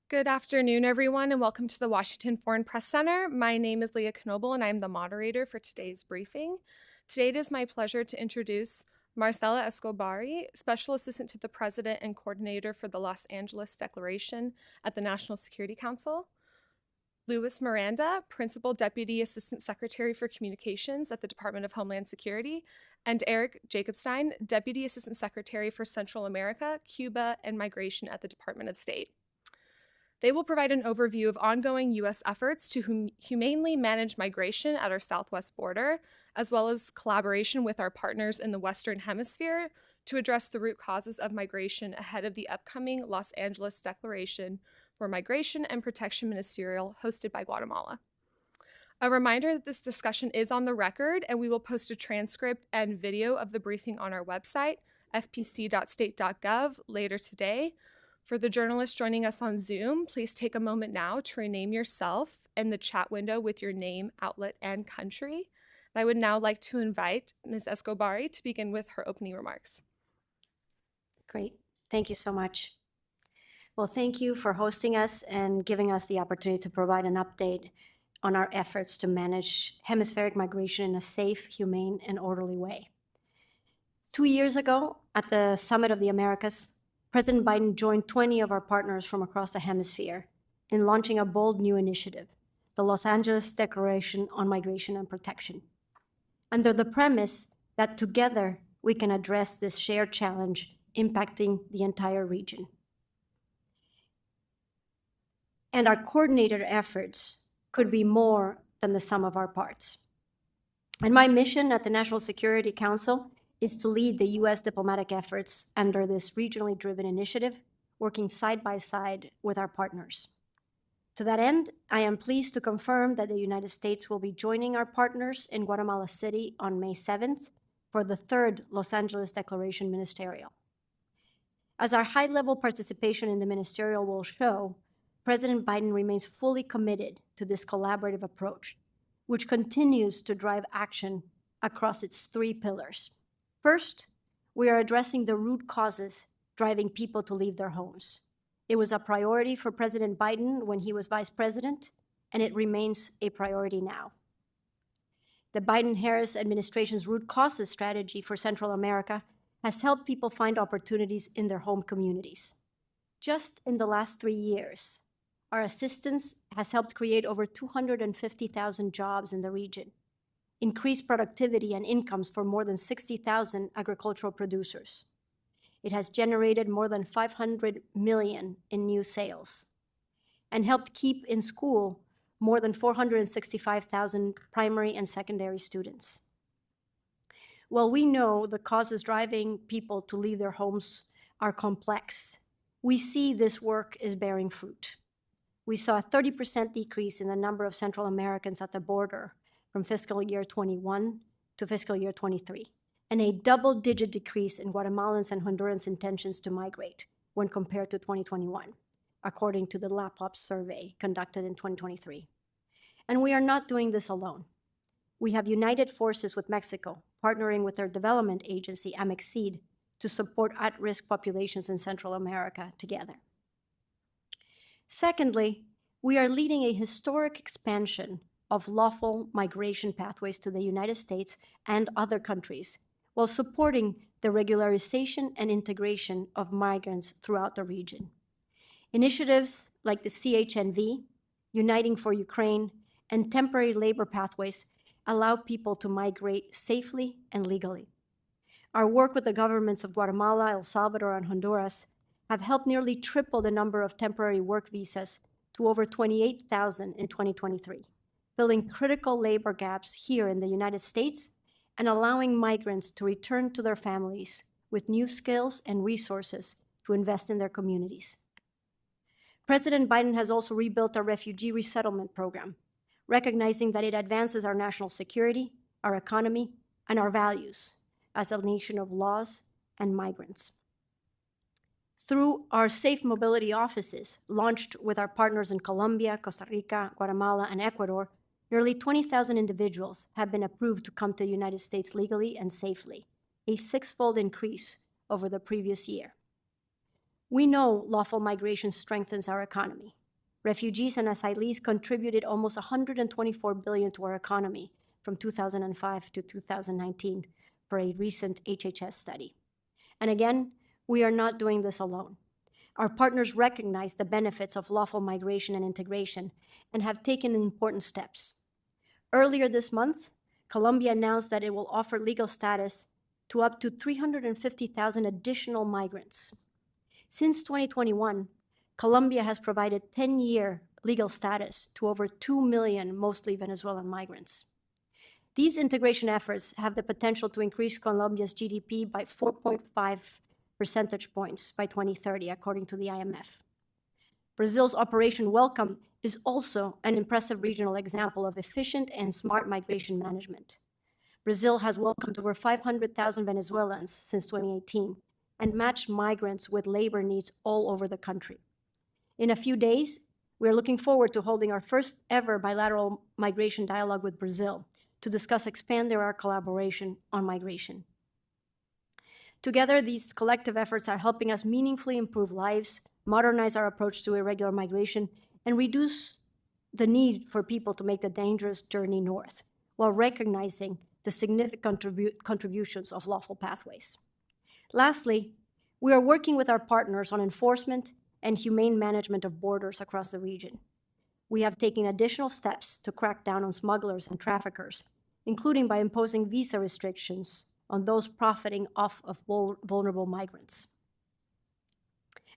Good afternoon, everyone, and welcome to the Washington Foreign Press Center. My name is Leah Knoble, and I'm the moderator for today's briefing. Today, it is my pleasure to introduce Marcela Escobari, Special Assistant to the President and Coordinator for the Los Angeles Declaration at the National Security Council, Luis Miranda, Principal Deputy Assistant Secretary for Communications at the Department of Homeland Security, and Eric Jacobstein, Deputy Assistant Secretary for Central America, Cuba, and Migration at the Department of State. They will provide an overview of ongoing U.S. efforts to humanely manage migration at our southwest border, as well as collaboration with our partners in the Western Hemisphere to address the root causes of migration ahead of the upcoming Los Angeles Declaration for Migration and Protection Ministerial hosted by Guatemala. A reminder that this discussion is on the record, and we will post a transcript and video of the briefing on our website, fpc.state.gov, later today. For the journalists joining us on Zoom, please take a moment now to rename yourself in the chat window with your name, outlet, and country. I would now like to invite Ms. Escobari to begin with her opening remarks. Great. Thank you so much. Well, thank you for hosting us and giving us the opportunity to provide an update on our efforts to manage hemispheric migration in a safe, humane, and orderly way. 2 years ago, at the Summit of the Americas, President Biden joined 20 of our partners from across the hemisphere in launching a bold new initiative, the Los Angeles Declaration on Migration and Protection, under the premise that together we can address this shared challenge impacting the entire region. And our coordinated efforts could be more than the sum of our parts. And my mission at the National Security Council is to lead the U.S. diplomatic efforts under this regionally driven initiative, working side by side with our partners. To that end, I am pleased to confirm that the United States will be joining our partners in Guatemala City on May 7th for the third Los Angeles Declaration Ministerial. As our high-level participation in the ministerial will show, President Biden remains fully committed to this collaborative approach, which continues to drive action across its three pillars. First, we are addressing the root causes driving people to leave their homes. It was a priority for President Biden when he was vice president, and it remains a priority now. The Biden-Harris administration's root causes strategy for Central America has helped people find opportunities in their home communities. Just in the last 3 years, our assistance has helped create over 250,000 jobs in the region, increase productivity and incomes for more than 60,000 agricultural producers. It has generated more than $500 million in new sales and helped keep in school more than 465,000 primary and secondary students. While we know the causes driving people to leave their homes are complex, we see this work is bearing fruit. We saw a 30% decrease in the number of Central Americans at the border from fiscal year 21 to fiscal year 23, and a double-digit decrease in Guatemalans and Hondurans' intentions to migrate when compared to 2021, according to the LAPOP survey conducted in 2023. And we are not doing this alone. We have united forces with Mexico, partnering with their development agency, AMEXID, to support at-risk populations in Central America together. Secondly, we are leading a historic expansion of lawful migration pathways to the United States and other countries, while supporting the regularization and integration of migrants throughout the region. Initiatives like the CHNV, Uniting for Ukraine, and temporary labor pathways allow people to migrate safely and legally. Our work with the governments of Guatemala, El Salvador, and Honduras have helped nearly triple the number of temporary work visas to over 28,000 in 2023. Filling critical labor gaps here in the United States and allowing migrants to return to their families with new skills and resources to invest in their communities. President Biden has also rebuilt our refugee resettlement program, recognizing that it advances our national security, our economy, and our values as a nation of laws and migrants. Through our Safe Mobility offices, launched with our partners in Colombia, Costa Rica, Guatemala, and Ecuador, nearly 20,000 individuals have been approved to come to the United States legally and safely, a six-fold increase over the previous year. We know lawful migration strengthens our economy, Refugees and asylees contributed almost $124 billion to our economy from 2005 to 2019 per a recent HHS study. And again, we are not doing this alone. Our partners recognize the benefits of lawful migration and integration and have taken important steps. Earlier this month, Colombia announced that it will offer legal status to up to 350,000 additional migrants. Since 2021, Colombia has provided 10-year legal status to over 2 million, mostly Venezuelan migrants. These integration efforts have the potential to increase Colombia's GDP by 4.5 percentage points by 2030, according to the IMF. Brazil's Operation Welcome is also an impressive regional example of efficient and smart migration management. Brazil has welcomed over 500,000 Venezuelans since 2018 and matched migrants with labor needs all over the country. In a few days, we are looking forward to holding our first ever bilateral migration dialogue with Brazil to discuss expanding our collaboration on migration. Together, these collective efforts are helping us meaningfully improve lives, modernize our approach to irregular migration, and reduce the need for people to make the dangerous journey north, while recognizing the significant contributions of lawful pathways. Lastly, we are working with our partners on enforcement and humane management of borders across the region. We have taken additional steps to crack down on smugglers and traffickers, including by imposing visa restrictions on those profiting off of vulnerable migrants.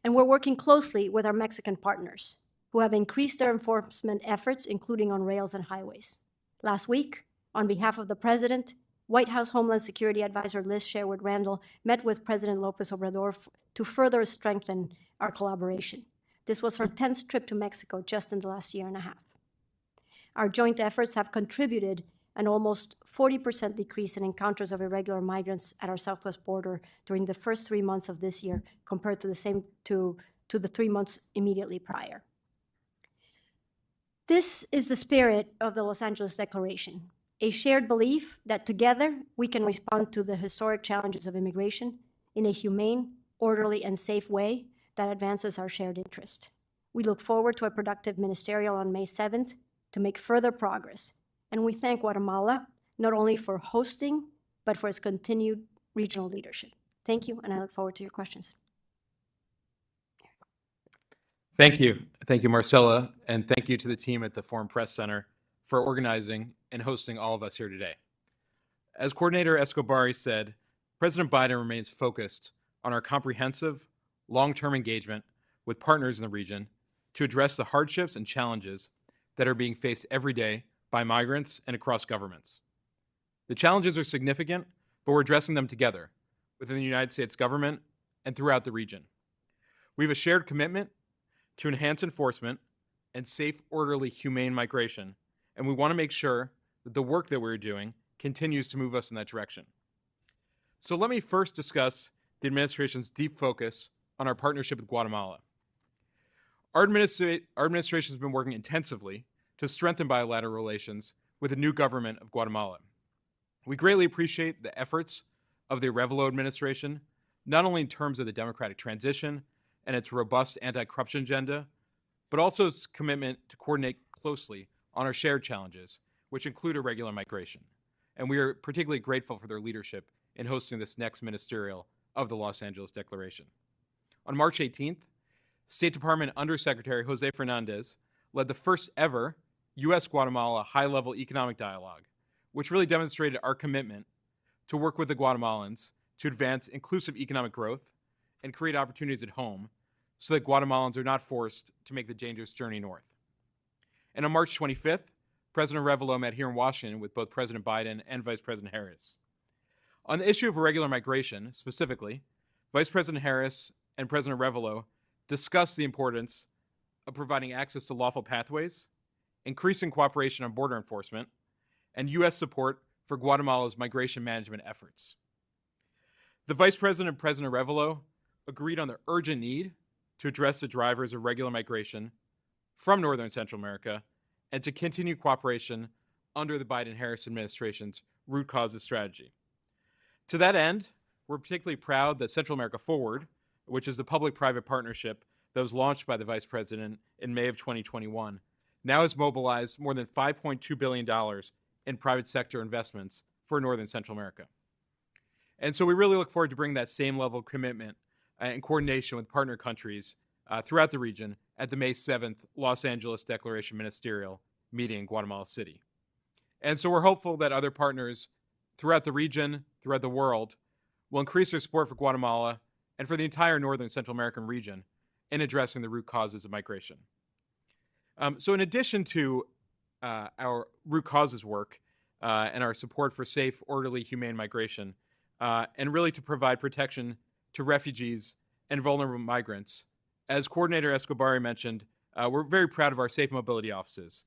And we're working closely with our Mexican partners, who have increased their enforcement efforts, including on rails and highways. Last week, on behalf of the President, White House Homeland Security Advisor Liz Sherwood-Randall met with President Lopez Obrador to further strengthen our collaboration. This was her 10th trip to Mexico just in the last year and a half. Our joint efforts have contributed an almost 40% decrease in encounters of irregular migrants at our southwest border during the first 3 months of this year compared to the 3 months immediately prior. This is the spirit of the Los Angeles Declaration, a shared belief that together we can respond to the historic challenges of immigration in a humane, orderly, and safe way that advances our shared interest. We look forward to a productive ministerial on May 7th to make further progress, and we thank Guatemala not only for hosting, but for its continued regional leadership. Thank you, and I look forward to your questions. Thank you. Thank you, Marcela, and thank you to the team at the Foreign Press Center for organizing and hosting all of us here today. As Coordinator Escobari said, President Biden remains focused on our comprehensive, long-term engagement with partners in the region to address the hardships and challenges that are being faced every day by migrants and across governments. The challenges are significant, but we're addressing them together within the United States government and throughout the region. We have a shared commitment to enhance enforcement and safe, orderly, humane migration, and we want to make sure that the work that we're doing continues to move us in that direction. So let me first discuss the administration's deep focus on our partnership with Guatemala. Our administration has been working intensively to strengthen bilateral relations with the new government of Guatemala. We greatly appreciate the efforts of the Arevalo administration, not only in terms of the democratic transition and its robust anti-corruption agenda, but also its commitment to coordinate closely on our shared challenges, which include irregular migration. And we are particularly grateful for their leadership in hosting this next ministerial of the Los Angeles Declaration. On March 18th, State Department Undersecretary Jose Fernandez led the first ever U.S.-Guatemala high-level economic dialogue, which really demonstrated our commitment to work with the Guatemalans to advance inclusive economic growth and create opportunities at home so that Guatemalans are not forced to make the dangerous journey north. And on March 25th, President Arevalo met here in Washington with both President Biden and Vice President Harris. On the issue of irregular migration, specifically, Vice President Harris and President Arevalo discussed the importance of providing access to lawful pathways, increasing cooperation on border enforcement, and U.S. support for Guatemala's migration management efforts. The Vice President and President Arevalo agreed on the urgent need to address the drivers of irregular migration from Northern Central America and to continue cooperation under the Biden-Harris administration's root causes strategy. To that end, we're particularly proud that Central America Forward, which is the public-private partnership that was launched by the Vice President in May of 2021, now has mobilized more than $5.2 billion in private sector investments for Northern Central America. And so we really look forward to bringing that same level of commitment and coordination with partner countries throughout the region at the May 7th Los Angeles Declaration Ministerial meeting in Guatemala City. And so we're hopeful that other partners throughout the region, throughout the world, will increase their support for Guatemala and for the entire Northern Central American region in addressing the root causes of migration. So in addition to our root causes work and our support for safe, orderly, humane migration, and really to provide protection to refugees and vulnerable migrants, as Coordinator Escobari mentioned, we're very proud of our safe mobility offices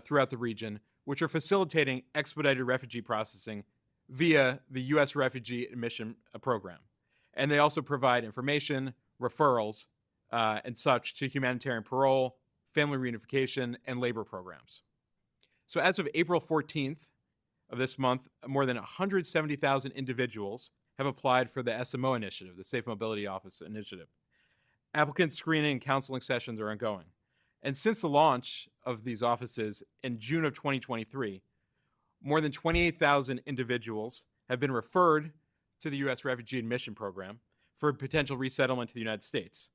throughout the region, which are facilitating expedited refugee processing via the U.S. Refugee Admission Program. And they also provide information, referrals, and such to humanitarian parole, family reunification, and labor programs. So as of April 14th of this month, more than 170,000 individuals have applied for the SMO initiative, the Safe Mobility Office initiative. Applicant screening and counseling sessions are ongoing. And since the launch of these offices in June of 2023, more than 28,000 individuals have been referred to the U.S. Refugee Admission Program for potential resettlement to the United States,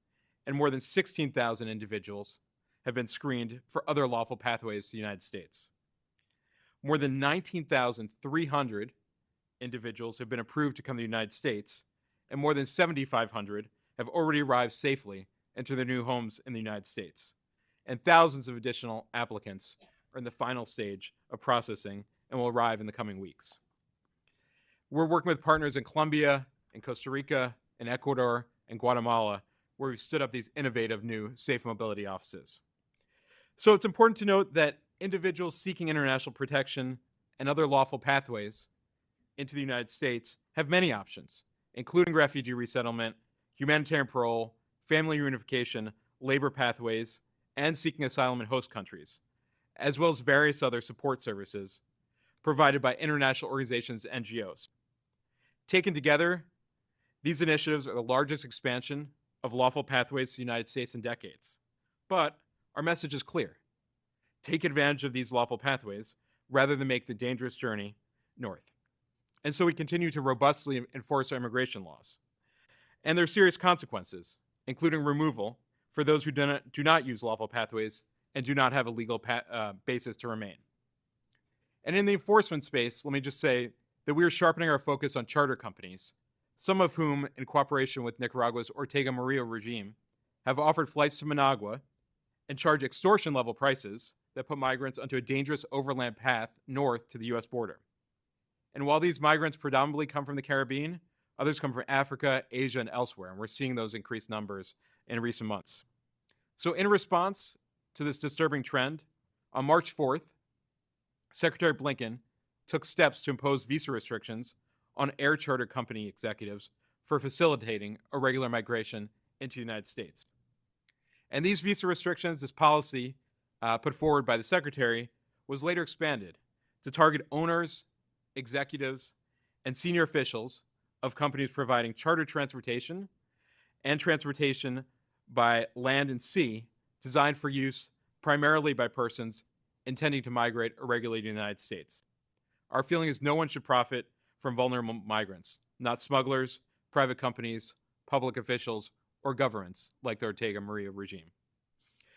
and more than 16,000 individuals have been screened for other lawful pathways to the United States. More than 19,300 individuals have been approved to come to the United States, and more than 7,500 have already arrived safely into their new homes in the United States. And thousands of additional applicants are in the final stage of processing and will arrive in the coming weeks. We're working with partners in Colombia, in Costa Rica, in Ecuador, and Guatemala, where we've stood up these innovative new safe mobility offices. So it's important to note that individuals seeking international protection and other lawful pathways into the United States have many options, including refugee resettlement, humanitarian parole, family reunification, labor pathways, and seeking asylum in host countries, as well as various other support services provided by international organizations and NGOs. Taken together, these initiatives are the largest expansion of lawful pathways to the United States in decades. But our message is clear. Take advantage of these lawful pathways rather than make the dangerous journey north. And so we continue to robustly enforce our immigration laws. And there are serious consequences, including removal for those who do not use lawful pathways and do not have a legal basis to remain. And in the enforcement space, let me just say that we are sharpening our focus on charter companies, some of whom, in cooperation with Nicaragua's Ortega Murillo regime, have offered flights to Managua and charge extortion-level prices that put migrants onto a dangerous overland path north to the U.S. border. And while these migrants predominantly come from the Caribbean, others come from Africa, Asia, and elsewhere, and we're seeing those increased numbers in recent months. So in response to this disturbing trend, on March 4th, Secretary Blinken took steps to impose visa restrictions on air charter company executives for facilitating irregular migration into the United States. And these visa restrictions, this policy put forward by the Secretary, was later expanded to target owners, executives, and senior officials of companies providing charter transportation and transportation by land and sea designed for use primarily by persons intending to migrate irregularly to the United States. Our feeling is no one should profit from vulnerable migrants, not smugglers, private companies, public officials, or governments like the Ortega Murillo regime.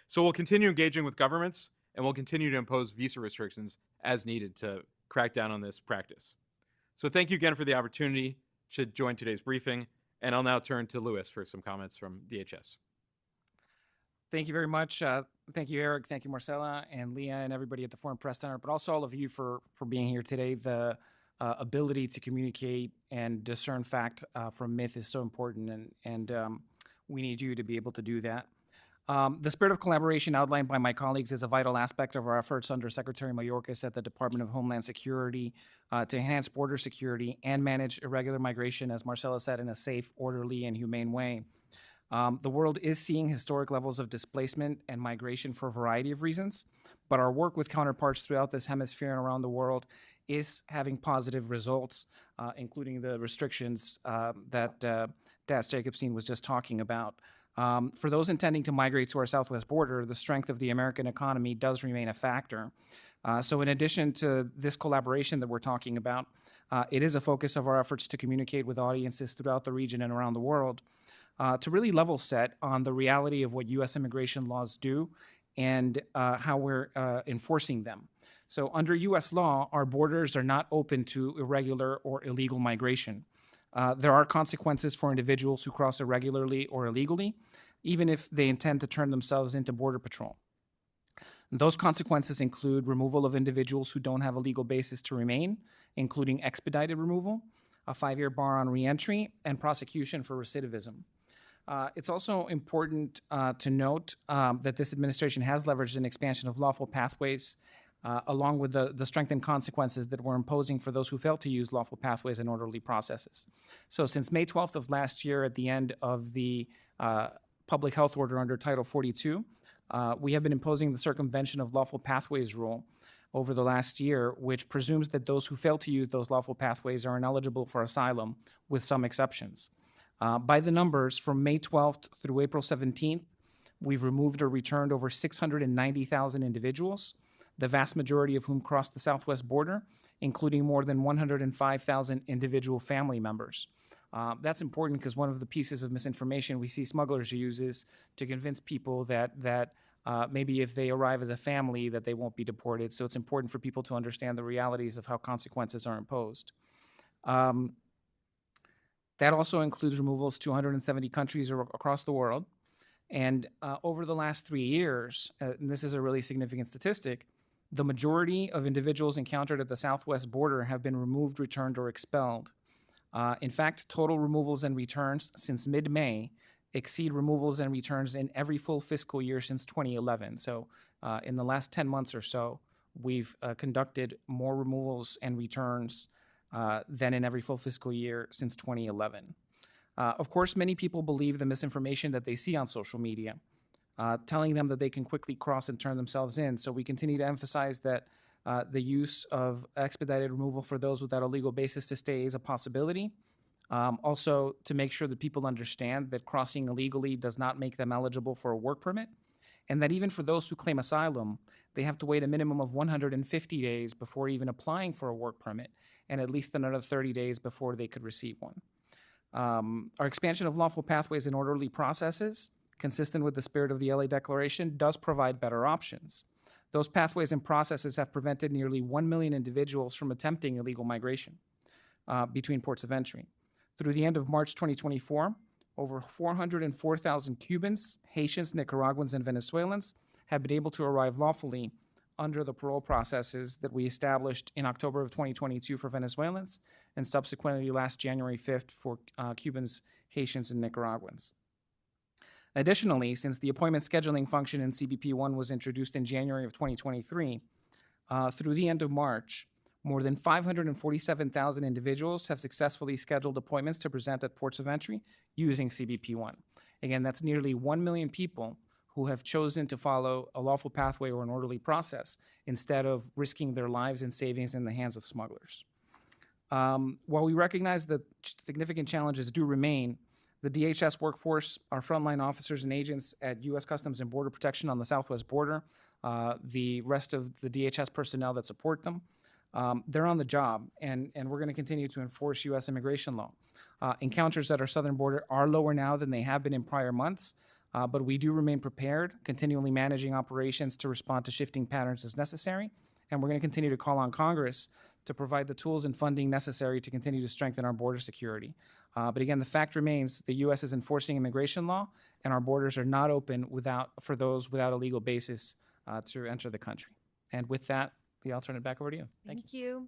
So we'll continue engaging with governments, and we'll continue to impose visa restrictions as needed to crack down on this practice. So thank you again for the opportunity to join today's briefing, and I'll now turn to Louis for some comments from DHS. Thank you very much. Thank you, Eric. Thank you, Marcella and Leah and everybody at the Foreign Press Center, but also all of you for being here today. The ability to communicate and discern fact from myth is so important, and we need you to be able to do that. The spirit of collaboration outlined by my colleagues is a vital aspect of our efforts under Secretary Mayorkas at the Department of Homeland Security to enhance border security and manage irregular migration, as Marcella said, in a safe, orderly, and humane way. The world is seeing historic levels of displacement and migration for a variety of reasons, but our work with counterparts throughout this hemisphere and around the world is having positive results, including the restrictions that Das Jacobson was just talking about. For those intending to migrate to our southwest border, the strength of the American economy does remain a factor. So in addition to this collaboration that we're talking about, it is a focus of our efforts to communicate with audiences throughout the region and around the world to really level set on the reality of what U.S. immigration laws do and how we're enforcing them. So under U.S. law, our borders are not open to irregular or illegal migration. There are consequences for individuals who cross irregularly or illegally, even if they intend to turn themselves into Border Patrol. Those consequences include removal of individuals who don't have a legal basis to remain, including expedited removal, a 5-year bar on reentry, and prosecution for recidivism. It's also important to note that this administration has leveraged an expansion of lawful pathways along with the strengthened consequences that we're imposing for those who fail to use lawful pathways and orderly processes. So since May 12th of last year, at the end of the public health order under Title 42, we have been imposing the circumvention of lawful pathways rule over the last year, which presumes that those who fail to use those lawful pathways are ineligible for asylum, with some exceptions. By the numbers, from May 12th through April 17th, we've removed or returned over 690,000 individuals, the vast majority of whom crossed the southwest border, including more than 105,000 individual family members. That's important because one of the pieces of misinformation we see smugglers use is to convince people that maybe if they arrive as a family that they won't be deported. So it's important for people to understand the realities of how consequences are imposed. That also includes removals to 170 countries across the world. And over the last 3 years, and this is a really significant statistic, the majority of individuals encountered at the southwest border have been removed, returned, or expelled. In fact, total removals and returns since mid-May exceed removals and returns in every full fiscal year since 2011. So in the last 10 months or so, we've conducted more removals and returns than in every full fiscal year since 2011. Of course, many people believe the misinformation that they see on social media, telling them that they can quickly cross and turn themselves in. So we continue to emphasize that the use of expedited removal for those without a legal basis to stay is a possibility. Also, to make sure that people understand that crossing illegally does not make them eligible for a work permit, and that even for those who claim asylum, they have to wait a minimum of 150 days before even applying for a work permit, and at least another 30 days before they could receive one. Our expansion of lawful pathways and orderly processes, consistent with the spirit of the LA Declaration, does provide better options. Those pathways and processes have prevented nearly 1 million individuals from attempting illegal migration between ports of entry. Through the end of March 2024, over 404,000 Cubans, Haitians, Nicaraguans, and Venezuelans have been able to arrive lawfully under the parole processes that we established in October of 2022 for Venezuelans and subsequently last January 5th for Cubans, Haitians, and Nicaraguans. Additionally, since the appointment scheduling function in CBP-1 was introduced in January of 2023, through the end of March, more than 547,000 individuals have successfully scheduled appointments to present at ports of entry using CBP-1. Again, that's nearly 1 million people who have chosen to follow a lawful pathway or an orderly process instead of risking their lives and savings in the hands of smugglers. While we recognize that significant challenges do remain, the DHS workforce, our frontline officers and agents at U.S. Customs and Border Protection on the southwest border, the rest of the DHS personnel that support them, they're on the job, and we're going to continue to enforce U.S. immigration law. Encounters at our southern border are lower now than they have been in prior months, but we do remain prepared, continually managing operations to respond to shifting patterns as necessary, and we're going to continue to call on Congress to provide the tools and funding necessary to continue to strengthen our border security. But again, the fact remains the U.S. is enforcing immigration law, and our borders are not open for those without a legal basis to enter the country. And with that, I'll turn it back over to you. Thank you.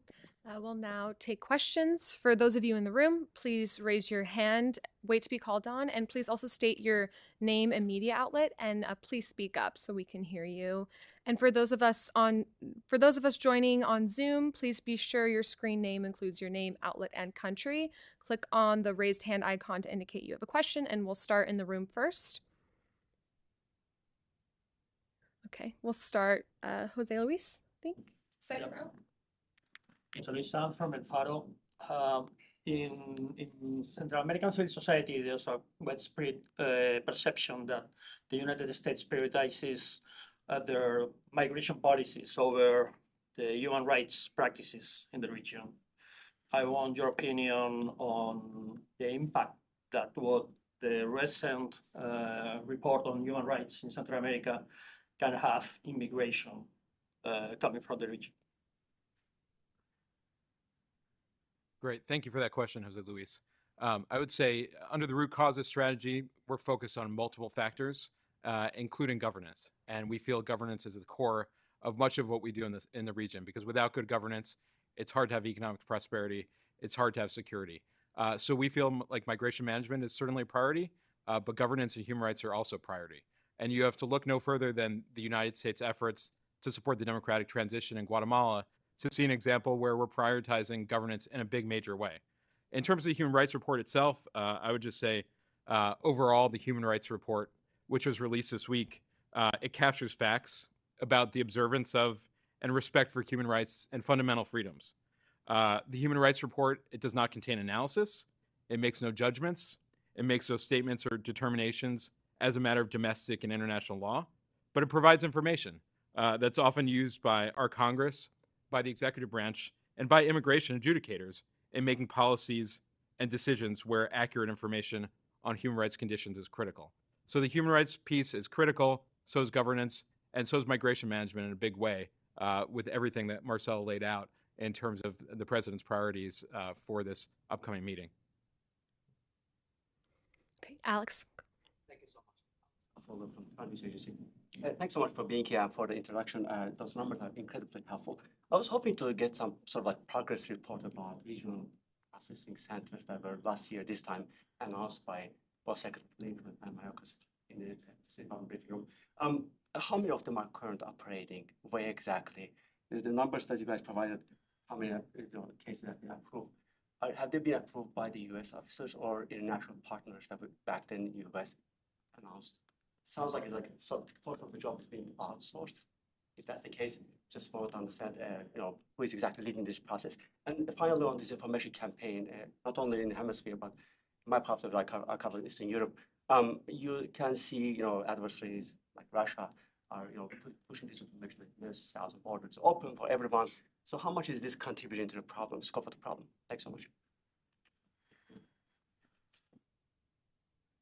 We'll now take questions. For those of you in the room, please raise your hand, wait to be called on, and please also state your name and media outlet, and please speak up so we can hear you. And for those of us joining on Zoom, please be sure your screen name includes your name, outlet, and country. Click on the raised hand icon to indicate you have a question, and we'll start in the room first. Okay, we'll start Jose Luis, I think. Second row. So Luis, I'm from El Faro. in Central American civil society, there's a widespread perception that the United States prioritizes their migration policies over the human rights practices in the region. I want your opinion on the impact that what the recent report on human rights in Central America can have in migration coming from the region. Great. Thank you for that question, Jose Luis. I would say under the root causes strategy, we're focused on multiple factors, including governance. And we feel governance is at the core of much of what we do in the region, because without good governance, it's hard to have economic prosperity. It's hard to have security. So we feel like migration management is certainly a priority, but governance and human rights are also a priority. And you have to look no further than the United States' efforts to support the democratic transition in Guatemala to see an example where we're prioritizing governance in a big, major way. In terms of the Human Rights Report itself, I would just say overall, the Human Rights Report, which was released this week, it captures facts about the observance of and respect for human rights and fundamental freedoms. The Human Rights Report, it does not contain analysis. It makes no judgments. It makes no statements or determinations as a matter of domestic and international law, but it provides information that's often used by our Congress, by the executive branch, and by immigration adjudicators in making policies and decisions where accurate information on human rights conditions is critical. So the human rights piece is critical, so is governance, and so is migration management in a big way, with everything that Marcelo laid out in terms of the president's priorities for this upcoming meeting. Okay, Alex. Thank you so much. For the news agency. Thanks so much for being here and for the introduction. Those numbers are incredibly helpful. I was hoping to get some sort of like progress report about regional processing centers that were last year, this time, announced by both Secretary Blinken and Mayorkas in the State Department briefing room. How many of them are currently operating? Where exactly? The numbers that you guys provided, how many cases have been approved? Have they been approved by the U.S. officers or international partners that back then you guys announced? Sounds like it's like part of the job is being outsourced. If that's the case, just want to understand, who is exactly leading this process. And finally, on this information campaign, not only in the hemisphere, but my part of it, I cover Eastern Europe. You can see, adversaries like Russia are, pushing this information like this, south of borders open for everyone. So how much is this contributing to the problem, scope of the problem? Thanks so much.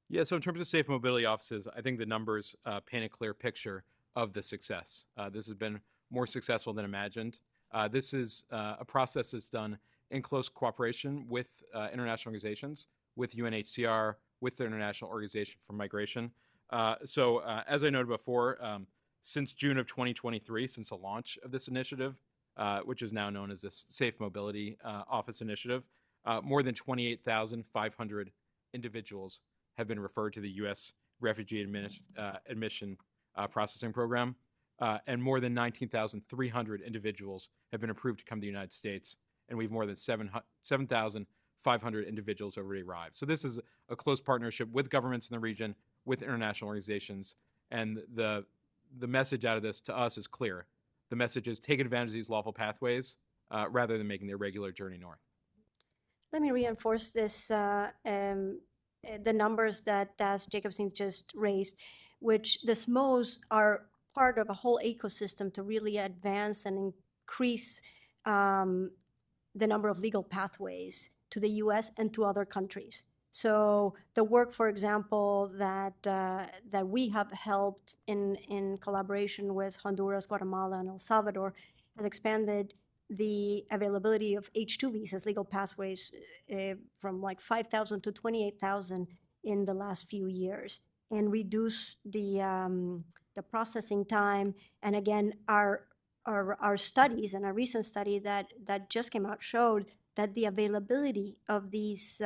Yeah, so in terms of safe mobility offices, I think the numbers paint a clear picture of the success. This has been more successful than imagined. This is a process that's done in close cooperation with international organizations, with UNHCR, with the International Organization for Migration. So as I noted before, since June of 2023, since the launch of this initiative, which is now known as the Safe Mobility Office Initiative, more than 28,500 individuals have been referred to the U.S. Refugee Admission Processing Program, and more than 19,300 individuals have been approved to come to the United States, and we've more than 7,500 individuals already arrived. So this is a close partnership with governments in the region, with international organizations, and the message out of this to us is clear. The message is take advantage of these lawful pathways rather than making the irregular journey north. Let me reinforce this, the numbers that Das Jacobson just raised, which the SMOs are part of a whole ecosystem to really advance and increase the number of legal pathways to the U.S. and to other countries. So the work, for example, that we have helped in collaboration with Honduras, Guatemala, and El Salvador has expanded the availability of H-2 visas, legal pathways, from like 5,000 to 28,000 in the last few years, and reduced the processing time. And again, our studies and a recent study that just came out showed that the availability of these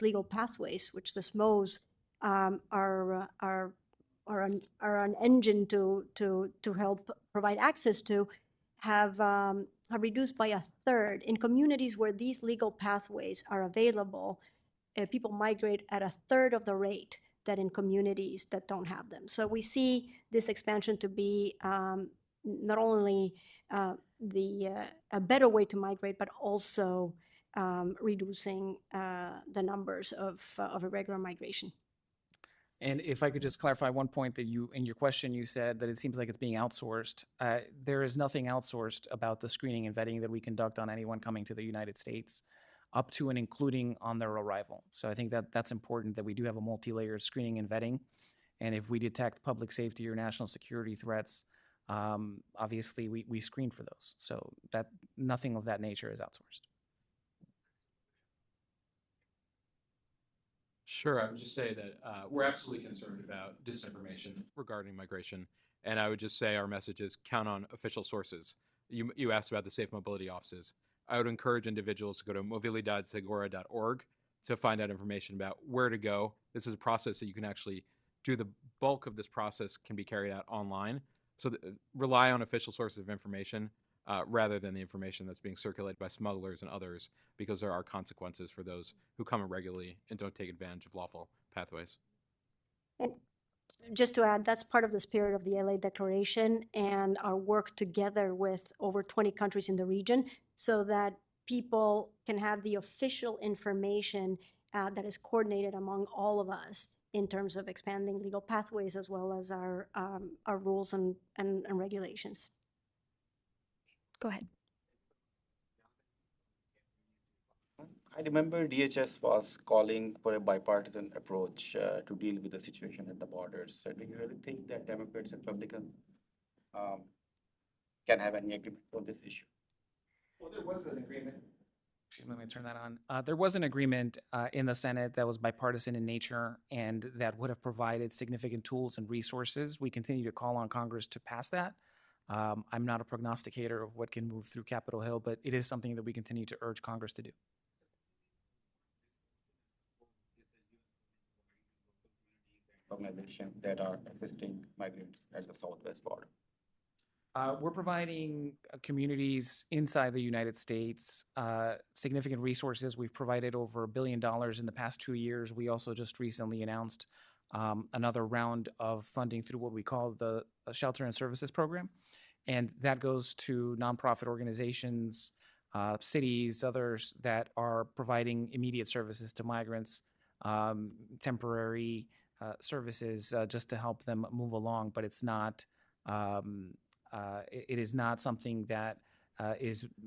legal pathways, which the SMOs are an engine to help provide access to, have reduced by a third. In communities where these legal pathways are available, people migrate at a third of the rate that in communities that don't have them. So we see this expansion to be not only a better way to migrate, but also reducing the numbers of irregular migration. And if I could just clarify one point that you, in your question, you said that it seems like it's being outsourced. There is nothing outsourced about the screening and vetting that we conduct on anyone coming to the United States, up to and including on their arrival. So I think that that's important, that we do have a multi-layered screening and vetting. And if we detect public safety or national security threats, obviously we screen for those. So that nothing of that nature is outsourced. Sure, I would just say that we're absolutely concerned about disinformation regarding migration, and I would just say our message is count on official sources. You asked about the safe mobility offices. I would encourage individuals to go to movilidad.segura.org to find out information about where to go. This is a process that you can actually do. The bulk of this process can be carried out online, so rely on official sources of information rather than the information that's being circulated by smugglers and others, because there are consequences for those who come irregularly and don't take advantage of lawful pathways. And just to add, that's part of the spirit of the LA Declaration and our work together with over 20 countries in the region, so that people can have the official information that is coordinated among all of us in terms of expanding legal pathways, as well as our rules and regulations. Go ahead. I remember DHS was calling for a bipartisan approach to deal with the situation at the borders. So do you really think that Democrats and Republicans can have any agreement on this issue? Well, there was an agreement. Excuse me, let me turn that on. There was an agreement in the Senate that was bipartisan in nature and that would have provided significant tools and resources. We continue to call on Congress to pass that. I'm not a prognosticator of what can move through Capitol Hill, but it is something that we continue to urge Congress to do. Organizations that are assisting migrants at the southwest border. We're providing communities inside the United States significant resources. We've provided over $1 billion in the past 2 years. We also just recently announced another round of funding through what we call the Shelter and Services Program. And that goes to nonprofit organizations, cities, others that are providing immediate services to migrants, temporary services just to help them move along. But it's not, it is not something that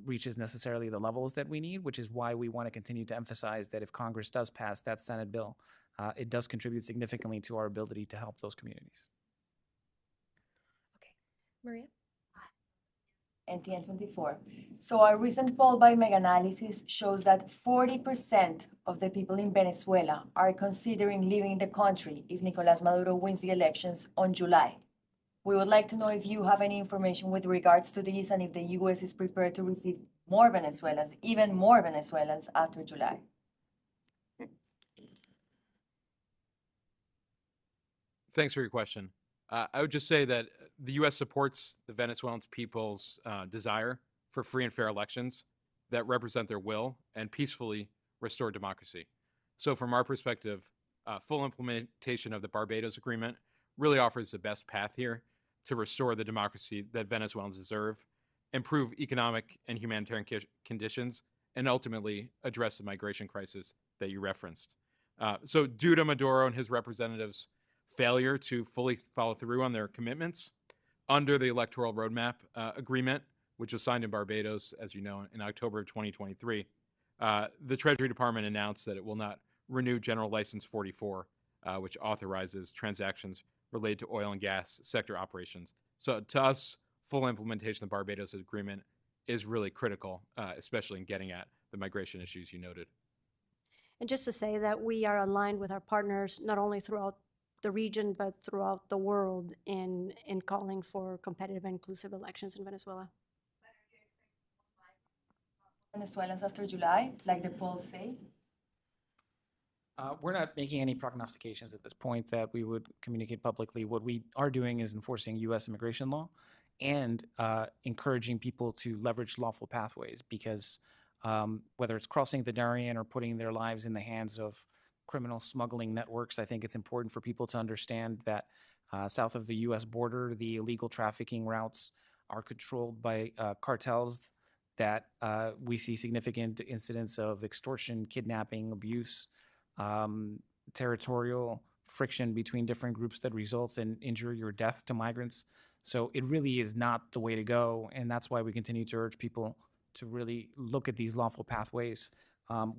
reaches necessarily the levels that we need, which is why we want to continue to emphasize that if Congress does pass that Senate bill, it does contribute significantly to our ability to help those communities. Okay, Maria? NTN 24. So a recent poll by Mega-Analysis shows that 40% of the people in Venezuela are considering leaving the country if Nicolás Maduro wins the elections on July. We would like to know if you have any information with regards to this and if the U.S. is prepared to receive more Venezuelans, even more Venezuelans after July. Thanks for your question. I would just say that the U.S. supports the Venezuelan people's desire for free and fair elections that represent their will and peacefully restore democracy. So from our perspective, full implementation of the Barbados Agreement really offers the best path here to restore the democracy that Venezuelans deserve, improve economic and humanitarian conditions, and ultimately address the migration crisis that you referenced. So due to Maduro and his representatives' failure to fully follow through on their commitments under the Electoral Roadmap Agreement, which was signed in Barbados, as you know, in October of 2023, the Treasury Department announced that it will not renew General License 44, which authorizes transactions related to oil and gas sector operations. So to us, full implementation of the Barbados Agreement is really critical, especially in getting at the migration issues you noted. And just to say that we are aligned with our partners, not only throughout the region, but throughout the world in calling for competitive and inclusive elections in Venezuela. Venezuelans after July, like the polls say? We're not making any prognostications at this point that we would communicate publicly. What we are doing is enforcing U.S. immigration law and encouraging people to leverage lawful pathways, because whether it's crossing the Darien or putting their lives in the hands of criminal smuggling networks, I think it's important for people to understand that south of the U.S. border, the illegal trafficking routes are controlled by cartels that we see significant incidents of extortion, kidnapping, abuse, territorial friction between different groups that results in injury or death to migrants. So it really is not the way to go, and that's why we continue to urge people to really look at these lawful pathways.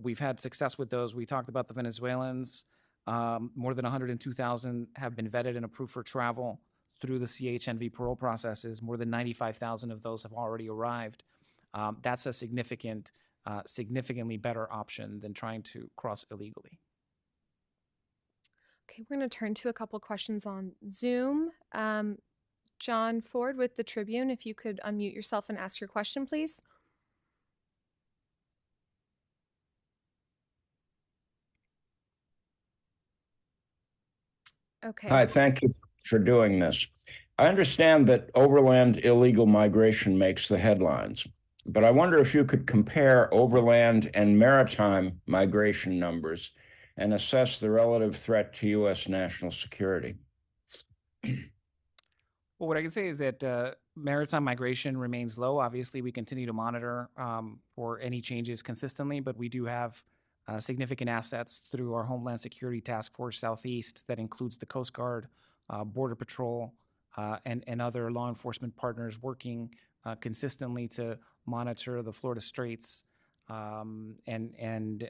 We've had success with those. We talked about the Venezuelans. More than 102,000 have been vetted and approved for travel through the CHNV parole processes. More than 95,000 of those have already arrived. That's a significantly better option than trying to cross illegally. Okay, we're going to turn to a couple questions on Zoom. John Ford with the Tribune, if you could unmute yourself and ask your question, please. Okay. Hi, thank you for doing this. I understand that overland illegal migration makes the headlines, but I wonder if you could compare overland and maritime migration numbers and assess the relative threat to U.S. national security. Well, what I can say is that maritime migration remains low. Obviously, we continue to monitor for any changes consistently, but we do have significant assets through our Homeland Security Task Force Southeast that includes the Coast Guard, Border Patrol, and other law enforcement partners working consistently to monitor the Florida Straits and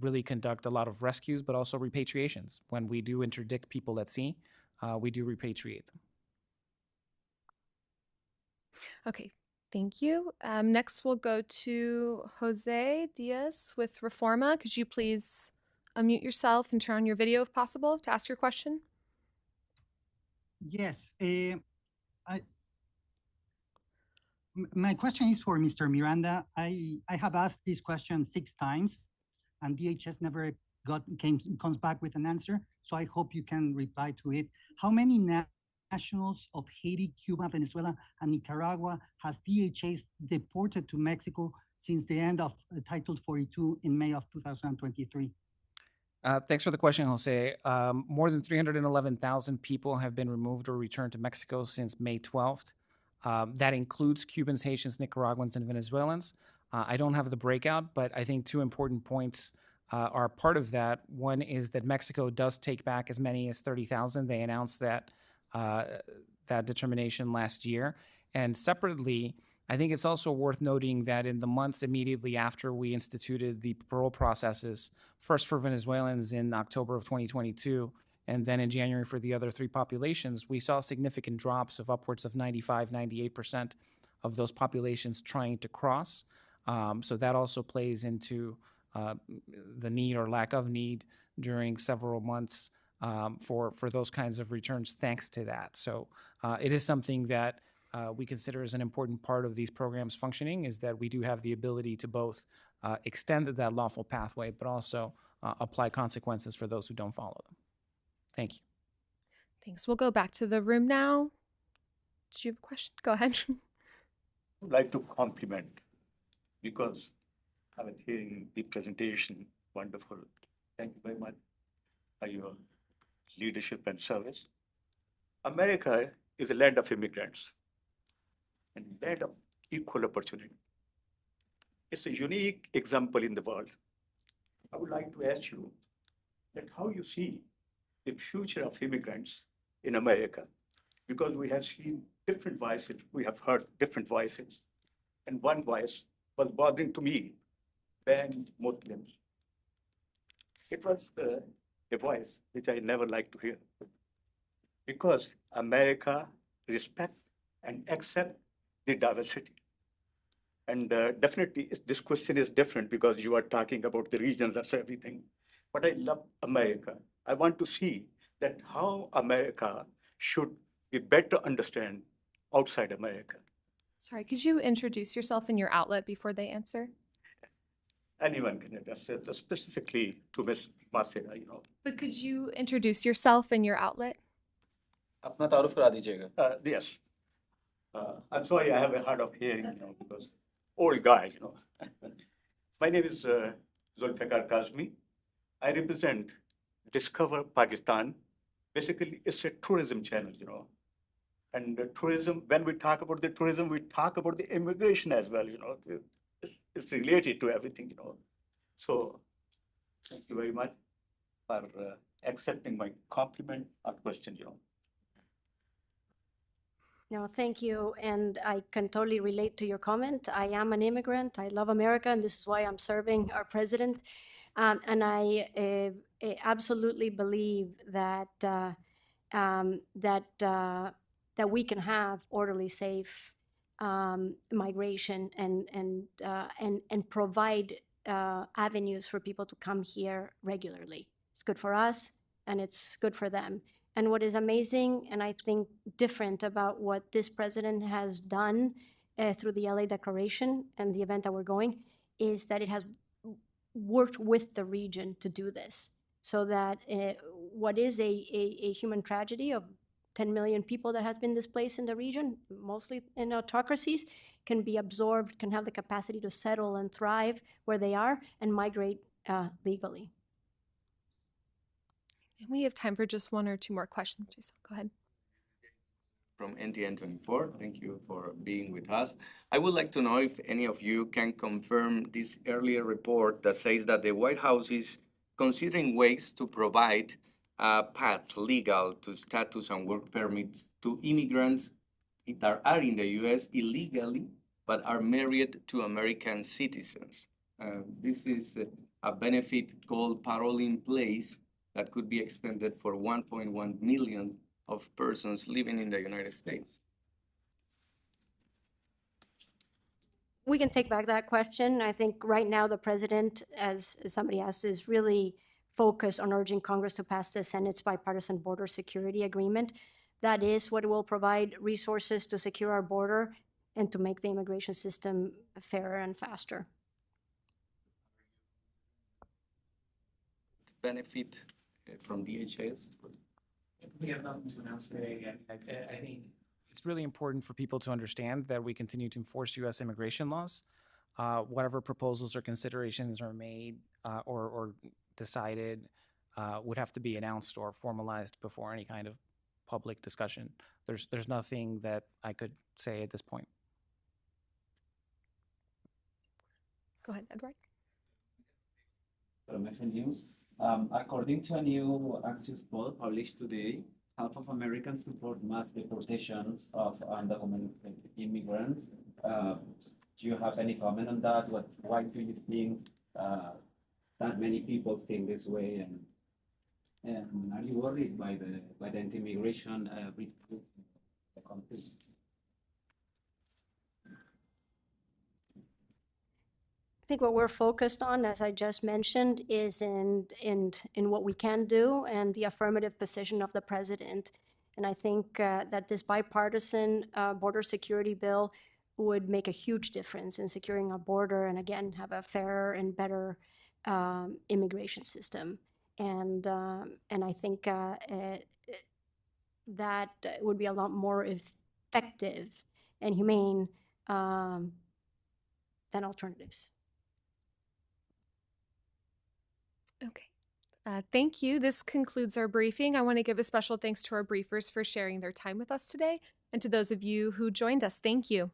really conduct a lot of rescues, but also repatriations. When we do interdict people at sea, we do repatriate them. Okay, thank you. Next, we'll go to Jose Diaz with Reforma. Could you please unmute yourself and turn on your video if possible to ask your question? Yes. My question is for Mr. Miranda. I have asked this question 6 times, and DHS never comes back with an answer. So I hope you can reply to it. How many nationals of Haiti, Cuba, Venezuela, and Nicaragua has DHS deported to Mexico since the end of Title 42 in May of 2023? Thanks for the question, Jose. More than 311,000 people have been removed or returned to Mexico since May 12th. That includes Cubans, Haitians, Nicaraguans, and Venezuelans. I don't have the breakout, but I think 2 important points are part of that. One is that Mexico does take back as many as 30,000. They announced that determination last year. And separately, I think it's also worth noting that in the months immediately after we instituted the parole processes, first for Venezuelans in October of 2022, and then in January for the other 3 populations, we saw significant drops of upwards of 95, 98% of those populations trying to cross. So that also plays into the need or lack of need during several months for those kinds of returns thanks to that. So it is something that we consider as an important part of these programs functioning, is that we do have the ability to both extend that lawful pathway, but also apply consequences for those who don't follow them. Thank you. Thanks. We'll go back to the room now. Do you have a question? Go ahead. I'd like to compliment, because I was hearing the presentation, wonderful. Thank you very much for your leadership and service. America is a land of immigrants and land of equal opportunity. It's a unique example in the world. I would like to ask you that how you see the future of immigrants in America, because we have seen different voices, we have heard different voices. And one voice was bothering to me, banned Muslims. It was a voice which I never like to hear, because America respect and accept the diversity. And definitely this question is different because you are talking about the regions, that's everything. But I love America. I want to see that how America should be better understand outside America. Sorry, could you introduce yourself and your outlet before they answer? Anyone can address it, specifically to Ms. Marcela, you know. But could you introduce yourself and your outlet? अपना तारुफ करा दीजिएगा. Yes. I'm sorry, I have a hard of hearing, you know, because old guy, you know. My name is Zulfikar Kazmi. I represent Discover Pakistan. Basically, it's a tourism channel, you know. And tourism, when we talk about the tourism, we talk about the immigration as well, it's related to everything, So thank you very much for accepting my compliment or question, No, thank you. And I can totally relate to your comment. I am an immigrant. I love America, and this is why I'm serving our president. And I absolutely believe that that we can have orderly, safe migration and provide avenues for people to come here regularly. It's good for us, and it's good for them. And what is amazing, and I think different about what this president has done through the LA Declaration and the event that we're going, is that it has worked with the region to do this, so that what is a human tragedy of 10 million people that has been displaced in the region, mostly in autocracies, can be absorbed, can have the capacity to settle and thrive where they are and migrate legally. And we have time for just one or two more questions. Jason, go ahead. From NTN 24. Thank you for being with us. I would like to know if any of you can confirm this earlier report that says that the White House is considering ways to provide a path legal to status and work permits to immigrants that are in the US illegally but are married to American citizens. This is a benefit called Parole in Place that could be extended for 1.1 million of persons living in the United States. We can take back that question. I think right now the president, as somebody asked, is really focused on urging Congress to pass the Senate's bipartisan border security agreement. That is what will provide resources to secure our border and to make the immigration system fairer and faster. Benefit from DHS? We have nothing to announce today. I think it's really important for people to understand that we continue to enforce U.S. immigration laws. Whatever proposals or considerations are made or decided would have to be announced or formalized before any kind of public discussion. There's nothing that I could say at this point. Go ahead, Edward. From FN News. According to a new Axios poll published today, half of Americans support mass deportations of undocumented immigrants. Do you have any comment on that? Why do you think that many people think this way? And are you worried by the anti-immigration the country? I think what we're focused on, as I just mentioned, is in what we can do and the affirmative position of the president. And I think that this bipartisan border security bill would make a huge difference in securing our border and, again, have a fairer and better immigration system. And I think that would be a lot more effective and humane than alternatives. Okay. Thank you. This concludes our briefing. I want to give a special thanks to our briefers for sharing their time with us today, and to those of you who joined us, thank you.